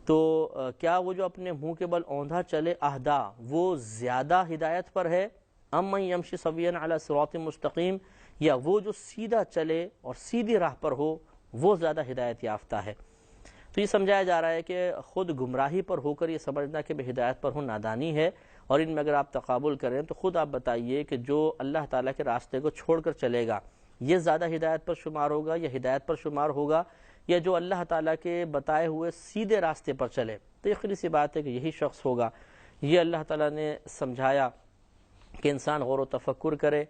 تو کیا وہ جو اپنے منہ کے بل اوندھا چلے، اہدا وہ زیادہ ہدایت پر ہے، امن یمشی سویا علی صراط مستقیم، یا وہ جو سیدھا چلے اور سیدھی راہ پر ہو وہ زیادہ ہدایت یافتہ ہے؟ تو یہ سمجھایا جا رہا ہے کہ خود گمراہی پر ہو کر یہ سمجھنا کہ میں ہدایت پر ہوں نادانی ہے. اور ان میں اگر آپ تقابل کریں تو خود آپ بتائیے کہ جو اللہ تعالیٰ کے راستے کو چھوڑ کر چلے گا یہ زیادہ ہدایت پر شمار ہوگا یا ہدایت پر شمار ہوگا، یا جو اللہ تعالیٰ کے بتائے ہوئے سیدھے راستے پر چلے؟ تو یقینی سی بات ہے کہ یہی شخص ہوگا. یہ اللہ تعالیٰ نے سمجھایا کہ انسان غور و تفکر کرے،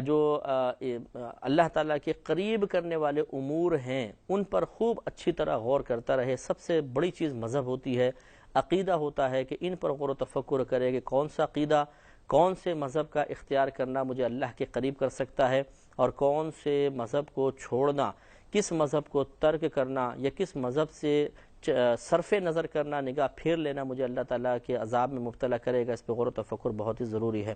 جو اللہ تعالیٰ کے قریب کرنے والے امور ہیں ان پر خوب اچھی طرح غور کرتا رہے. سب سے بڑی چیز مذہب ہوتی ہے، عقیدہ ہوتا ہے، کہ ان پر غور و تفکر کرے کہ کون سا عقیدہ، کون سے مذہب کا اختیار کرنا مجھے اللہ کے قریب کر سکتا ہے، اور کون سے مذہب کو چھوڑنا، کس مذہب کو ترک کرنا یا کس مذہب سے صرف نظر کرنا، نگاہ پھیر لینا مجھے اللہ تعالیٰ کے عذاب میں مبتلا کرے گا. اس پہ غور و تفکر بہت ہی ضروری ہے.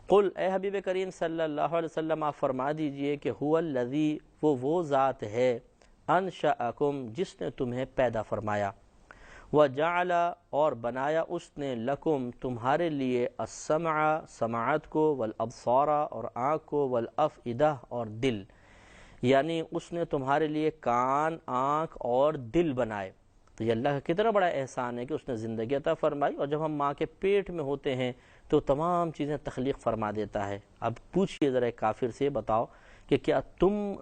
قل، اے حبیب کریم صلی اللہ علیہ وسلم آپ فرما دیجئے کہ هو الذی، وہ ذات ہے، انشأکم جس نے تمہیں پیدا فرمایا، وجعل اور بنایا اس نے، لکم تمہارے لیے، السمع سماعت کو، والابصار اور آنکھ کو، والافئدہ اور دل، یعنی اس نے تمہارے لیے کان، آنکھ اور دل بنائے. تو یہ اللہ کا کتنا بڑا احسان ہے کہ اس نے زندگی عطا فرمائی، اور جب ہم ماں کے پیٹ میں ہوتے ہیں تو تمام چیزیں تخلیق فرما دیتا ہے. اب پوچھئے ذرا ایک کافر سے، بتاؤ کہ کیا تم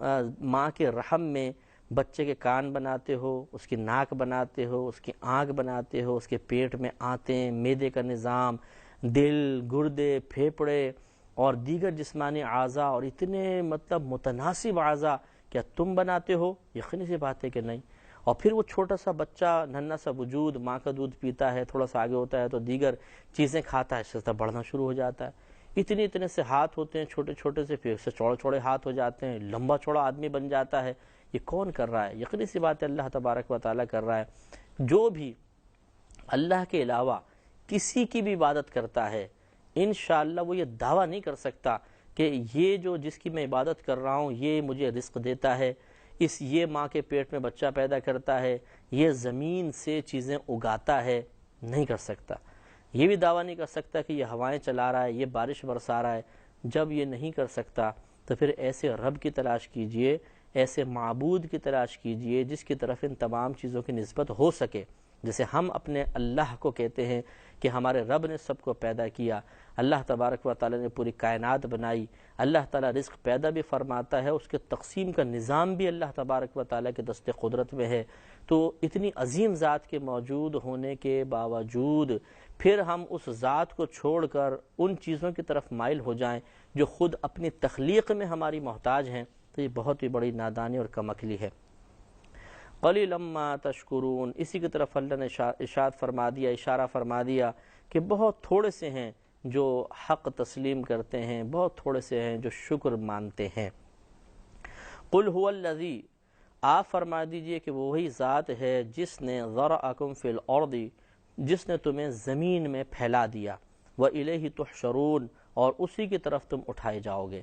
ماں کے رحم میں بچے کے کان بناتے ہو، اس کی ناک بناتے ہو، اس کی آنکھ بناتے ہو، اس کے پیٹ میں آنتیں، معدے کا نظام، دل، گردے، پھیپھڑے اور دیگر جسمانی اعضاء، اور اتنے متناسب اعضاء کیا تم بناتے ہو؟ یقینی سی بات ہے کہ نہیں. اور پھر وہ چھوٹا سا بچہ، ننھا سا وجود، ماں کا دودھ پیتا ہے، تھوڑا سا آگے ہوتا ہے تو دیگر چیزیں کھاتا ہے، اس سے بڑھنا شروع ہو جاتا ہے. اتنے سے ہاتھ ہوتے ہیں، چھوٹے چھوٹے سے، پھر سے چوڑے ہاتھ ہو جاتے ہیں، لمبا چوڑا آدمی بن جاتا ہے. یہ کون کر رہا ہے؟ یقینی سی بات ہے اللہ تبارک و تعالیٰ کر رہا ہے. جو بھی اللہ کے علاوہ کسی کی بھی عبادت کرتا ہے، انشاءاللہ وہ یہ دعویٰ نہیں کر سکتا کہ یہ جو جس کی میں عبادت کر رہا ہوں یہ مجھے رزق دیتا ہے، یہ ماں کے پیٹ میں بچہ پیدا کرتا ہے، یہ زمین سے چیزیں اگاتا ہے. نہیں کر سکتا. یہ بھی دعویٰ نہیں کر سکتا کہ یہ ہوائیں چلا رہا ہے، یہ بارش برسا رہا ہے. جب یہ نہیں کر سکتا تو پھر ایسے رب کی تلاش کیجئے، ایسے معبود کی تلاش کیجئے جس کی طرف ان تمام چیزوں کی نسبت ہو سکے۔ جیسے ہم اپنے اللہ کو کہتے ہیں کہ ہمارے رب نے سب کو پیدا کیا، اللہ تبارک و تعالی نے پوری کائنات بنائی، اللہ تعالیٰ رزق پیدا بھی فرماتا ہے، اس کے تقسیم کا نظام بھی اللہ تبارک و تعالیٰ کے دست قدرت میں ہے۔ تو اتنی عظیم ذات کے موجود ہونے کے باوجود پھر ہم اس ذات کو چھوڑ کر ان چیزوں کی طرف مائل ہو جائیں جو خود اپنی تخلیق میں ہماری محتاج ہیں، تو یہ بہت ہی بڑی نادانی اور کم عقلی ہے۔ قلیلا ما تشکرون، اسی کی طرف اللہ نے ارشاد فرما دیا، اشارہ فرما دیا کہ بہت تھوڑے سے ہیں جو حق تسلیم کرتے ہیں، بہت تھوڑے سے ہیں جو شکر مانتے ہیں۔ قل هو الذی، آپ فرما دیجئے کہ وہ وہی ذات ہے جس نے ذرأکم فی الارض، جس نے تمہیں زمین میں پھیلا دیا، وإلیہ تحشرون، اور اسی کی طرف تم اٹھائے جاؤ گے۔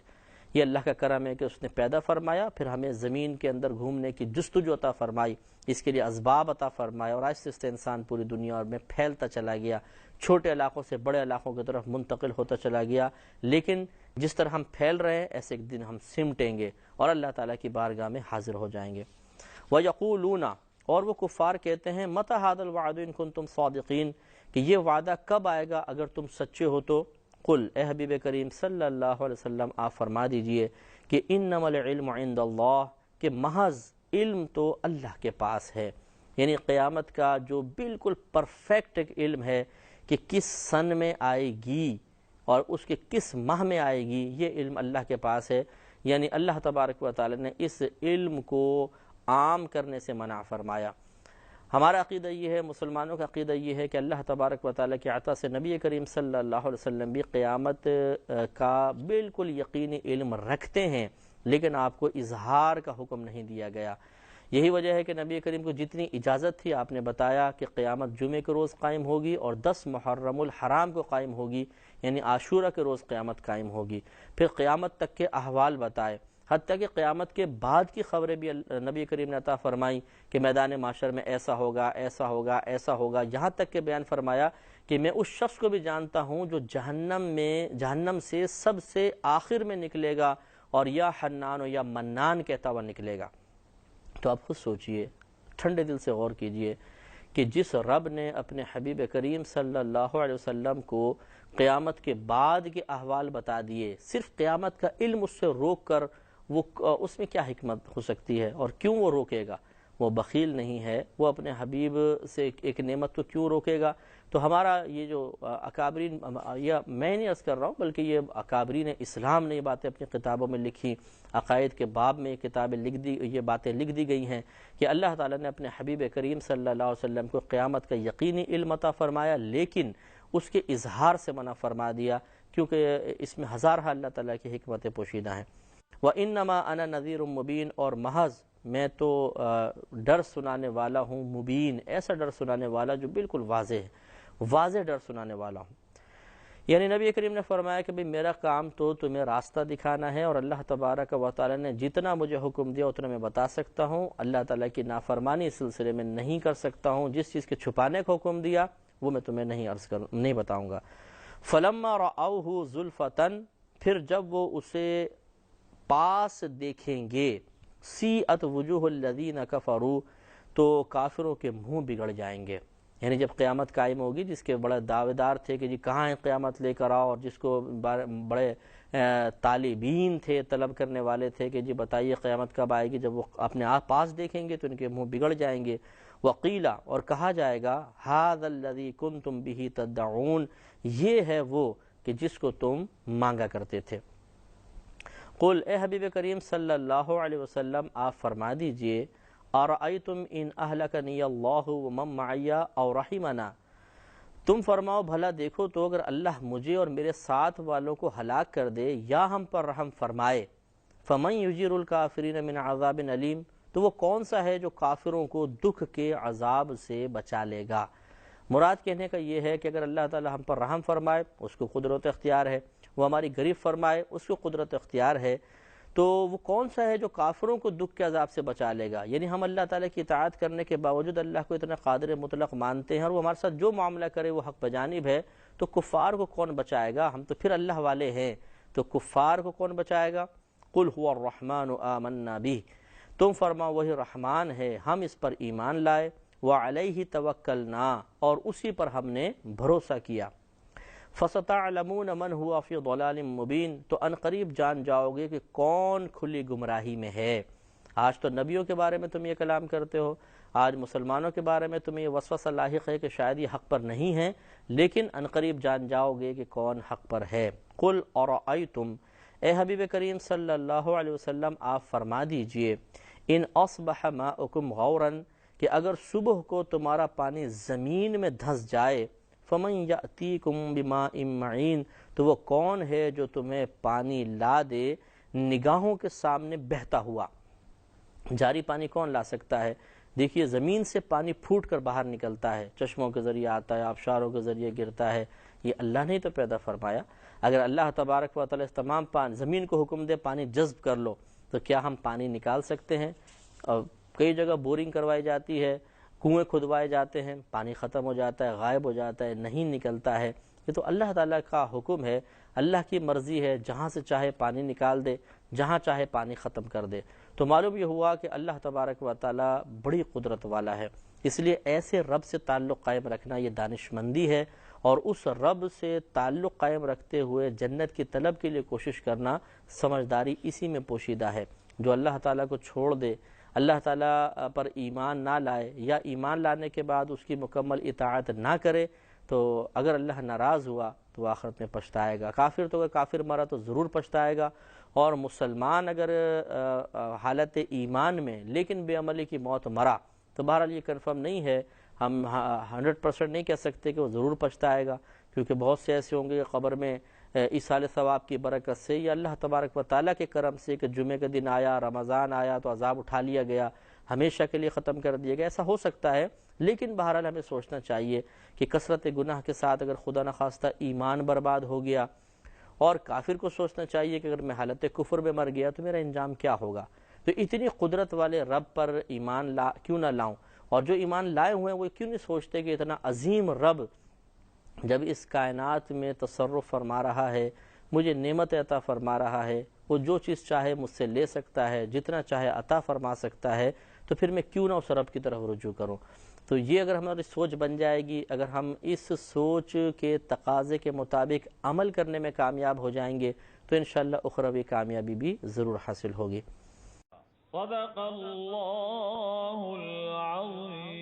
یہ اللہ کا کرم ہے کہ اس نے پیدا فرمایا، پھر ہمیں زمین کے اندر گھومنے کی جستجو عطا فرمائی، اس کے لیے اسباب عطا فرمایا، اور آہستہ آہستہ انسان پوری دنیا میں پھیلتا چلا گیا، چھوٹے علاقوں سے بڑے علاقوں کی طرف منتقل ہوتا چلا گیا۔ لیکن جس طرح ہم پھیل رہے ہیں ایسے ایک دن ہم سمٹیں گے اور اللہ تعالیٰ کی بارگاہ میں حاضر ہو جائیں گے۔ وَيَقُولُونَ، اور وہ کفار کہتے ہیں، مَتَى هَذَا الْوَعْدُ إِن كُنتُمْ صَادِقِينَ، کہ یہ وعدہ کب آئے گا اگر تم سچے ہو تو۔ قل، اے حبیب کریم صلی اللہ علیہ وسلم آپ فرما دیجئے کہ انما العلم عند اللہ، کہ محض علم تو اللہ کے پاس ہے، یعنی قیامت کا جو بالکل پرفیکٹ علم ہے کہ کس سن میں آئے گی اور اس کے کس ماہ میں آئے گی، یہ علم اللہ کے پاس ہے۔ یعنی اللہ تبارک و تعالی نے اس علم کو عام کرنے سے منع فرمایا۔ ہمارا عقیدہ یہ ہے، مسلمانوں کا عقیدہ یہ ہے کہ اللہ تبارک و تعالیٰ کی عطا سے نبی کریم صلی اللہ علیہ وسلم بھی قیامت کا بالکل یقینی علم رکھتے ہیں، لیکن آپ کو اظہار کا حکم نہیں دیا گیا۔ یہی وجہ ہے کہ نبی کریم کو جتنی اجازت تھی آپ نے بتایا کہ قیامت جمعے کے روز قائم ہوگی اور 10 محرم الحرام کو قائم ہوگی، یعنی عاشورہ کے روز قیامت قائم ہوگی، پھر قیامت تک کے احوال بتائے، حتیٰ کہ قیامت کے بعد کی خبریں بھی نبی کریم نے عطا فرمائی کہ میدان معاشر میں ایسا ہوگا، ایسا ہوگا، ایسا ہوگا، یہاں تک کہ بیان فرمایا کہ میں اس شخص کو بھی جانتا ہوں جو جہنم سے سب سے آخر میں نکلے گا اور یا حنان و یا منان کہتا ہوا نکلے گا۔ تو آپ خود سوچئے، ٹھنڈے دل سے غور کیجئے کہ جس رب نے اپنے حبیب کریم صلی اللہ علیہ وسلم کو قیامت کے بعد کے احوال بتا دیے، صرف قیامت کا علم اس سے روک کر وہ اس میں کیا حکمت ہو سکتی ہے، اور کیوں وہ روکے گا؟ وہ بخیل نہیں ہے، وہ اپنے حبیب سے ایک نعمت تو کیوں روکے گا؟ تو ہمارا یہ جو اکابرین، یا میں نہیں عرض کر رہا ہوں بلکہ یہ اکابرین اسلام نے یہ باتیں اپنی کتابوں میں لکھی، عقائد کے باب میں یہ باتیں لکھ دی گئی ہیں کہ اللہ تعالیٰ نے اپنے حبیب کریم صلی اللہ علیہ وسلم کو قیامت کا یقینی علم عطا فرمایا، لیکن اس کے اظہار سے منع فرما دیا، کیونکہ اس میں ہزارہ اللہ تعالیٰ کی حکمتیں پوشیدہ ہیں۔ وَإِنَّمَا أَنَا نَذِيرٌ مُبِينٌ، اور محض میں تو ڈر سنانے والا ہوں، مبین، ایسا ڈر سنانے والا جو بالکل واضح ہے، واضح ڈر سنانے والا ہوں۔ یعنی نبی کریم نے فرمایا کہ میرا کام تو تمہیں راستہ دکھانا ہے، اور اللہ تبارک و تعالی نے جتنا مجھے حکم دیا اتنا میں بتا سکتا ہوں، اللہ تعالیٰ کی نافرمانی اس سلسلے میں نہیں کر سکتا ہوں، جس چیز کے چھپانے کا حکم دیا وہ میں تمہیں نہیں بتاؤں گا۔ فَلَمَّا رَأَوْهُ زُلْفَةً، پھر جب وہ اسے پاس دیکھیں گے، سیئت وجوہ الذین کفروا، تو کافروں کے منہ بگڑ جائیں گے۔ یعنی جب قیامت قائم ہوگی، جس کے بڑے دعوے دار تھے کہ جی کہاں ہے قیامت لے کر آؤ، اور جس کو بڑے طالبین تھے، طلب کرنے والے تھے کہ جی بتائیے قیامت کب آئے گی، جب وہ اپنے آپ پاس دیکھیں گے تو ان کے منہ بگڑ جائیں گے۔ وقیلا، اور کہا جائے گا، ھذا الذی کنتم بہ تدعون، یہ ہے وہ کہ جس کو تم مانگا کرتے تھے۔ قل، اے حبیب کریم صلی اللہ علیہ وسلم آپ فرما دیجئے، ارأیتم ان اہلکنی اللہ ومن معی او رحمنا، تم فرماؤ بھلا دیکھو تو اگر اللہ مجھے اور میرے ساتھ والوں کو ہلاک کر دے یا ہم پر رحم فرمائے، فمن یجیر الکافرین من عذاب علیم، تو وہ کون سا ہے جو کافروں کو دکھ کے عذاب سے بچا لے گا؟ مراد کہنے کا یہ ہے کہ اگر اللہ تعالی ہم پر رحم فرمائے اس کو قدرت اختیار ہے، وہ ہماری غریب فرمائے اس کو قدرت اختیار ہے، تو وہ کون سا ہے جو کافروں کو دکھ کے عذاب سے بچا لے گا؟ یعنی ہم اللہ تعالیٰ کی اطاعت کرنے کے باوجود اللہ کو اتنا قادر مطلق مانتے ہیں، اور وہ ہمارے ساتھ جو معاملہ کرے وہ حق بجانب ہے، تو کفار کو کون بچائے گا؟ ہم تو پھر اللہ والے ہیں۔ تو کفار کو کون بچائے گا؟ قل هو الرحمن آمنا به، تم فرماؤ وہی رحمان ہے، ہم اس پر ایمان لائے، وعلیہ توکلنا، اور اسی پر ہم نے بھروسہ کیا۔ فَسَتَعْلَمُونَ مَنْ هُوَ فِي ضَلَالٍ مُبِينٍ، تو ان قریب جان جاؤ گے کہ کون کھلی گمراہی میں ہے۔ آج تو نبیوں کے بارے میں تم یہ کلام کرتے ہو، آج مسلمانوں کے بارے میں تمہیں یہ وسوسہ لاحق ہے کہ شاید یہ حق پر نہیں ہیں، لیکن ان قریب جان جاؤ گے کہ کون حق پر ہے۔ قُلْ أَرَأَيْتُمْ، اے حبیب کریم صلی اللہ علیہ وسلم آپ فرما دیجئے، ان اصبح ماؤکم غوراً، کہ اگر صبح کو تمہارا پانی زمین میں دھس جائے، فمن یأتیکم بماء معین، تو وہ کون ہے جو تمہیں پانی لا دے نگاہوں کے سامنے بہتا ہوا۔ جاری پانی کون لا سکتا ہے؟ دیکھیے زمین سے پانی پھوٹ کر باہر نکلتا ہے، چشموں کے ذریعے آتا ہے، آبشاروں کے ذریعے گرتا ہے، یہ اللہ نے تو پیدا فرمایا۔ اگر اللہ تبارک و تعالی اس تمام زمین کو حکم دے پانی جذب کر لو، تو کیا ہم پانی نکال سکتے ہیں؟ اور کئی جگہ بورنگ کروائی جاتی ہے، کنویں کھدوائے جاتے ہیں، پانی ختم ہو جاتا ہے، غائب ہو جاتا ہے، نہیں نکلتا ہے۔ یہ تو اللہ تعالیٰ کا حکم ہے، اللہ کی مرضی ہے، جہاں سے چاہے پانی نکال دے، جہاں چاہے پانی ختم کر دے۔ تو معلوم یہ ہوا کہ اللہ تبارک و تعالیٰ بڑی قدرت والا ہے، اس لیے ایسے رب سے تعلق قائم رکھنا یہ دانش مندی ہے، اور اس رب سے تعلق قائم رکھتے ہوئے جنت کی طلب کے لیے کوشش کرنا سمجھداری اسی میں پوشیدہ ہے۔ جو اللہ تعالیٰ کو چھوڑ دے، اللہ تعالیٰ پر ایمان نہ لائے، یا ایمان لانے کے بعد اس کی مکمل اطاعت نہ کرے، تو اگر اللہ ناراض ہوا تو آخرت میں پچھتائے گا۔ کافر تو اگر کافر مرا تو ضرور پچھتائے گا، اور مسلمان اگر حالت ایمان میں لیکن بے عملی کی موت مرا تو بہرحال یہ کنفرم نہیں ہے، ہم 100% نہیں کہہ سکتے کہ وہ ضرور پچھتائے گا، کیونکہ بہت سے ایسے ہوں گے کہ قبر میں ایصال ثواب کی برکت سے یا اللہ تبارک و تعالیٰ کے کرم سے کہ جمعہ کے دن آیا، رمضان آیا تو عذاب اٹھا لیا گیا، ہمیشہ کے لیے ختم کر دیا گیا، ایسا ہو سکتا ہے۔ لیکن بہرحال ہمیں سوچنا چاہیے کہ کثرت گناہ کے ساتھ اگر خدا نخواستہ ایمان برباد ہو گیا، اور کافر کو سوچنا چاہیے کہ اگر میں حالت کفر میں مر گیا تو میرا انجام کیا ہوگا۔ تو اتنی قدرت والے رب پر ایمان کیوں نہ لاؤں، اور جو ایمان لائے ہوئے ہیں وہ کیوں نہیں سوچتے کہ اتنا عظیم رب جب اس کائنات میں تصرف فرما رہا ہے، مجھے نعمت عطا فرما رہا ہے، وہ جو چیز چاہے مجھ سے لے سکتا ہے، جتنا چاہے عطا فرما سکتا ہے، تو پھر میں کیوں نہ اس رب کی طرف رجوع کروں۔ تو یہ اگر ہماری سوچ بن جائے گی، اگر ہم اس سوچ کے تقاضے کے مطابق عمل کرنے میں کامیاب ہو جائیں گے، تو انشاءاللہ اخروی کامیابی بھی ضرور حاصل ہوگی۔ صدق اللہ العظیم۔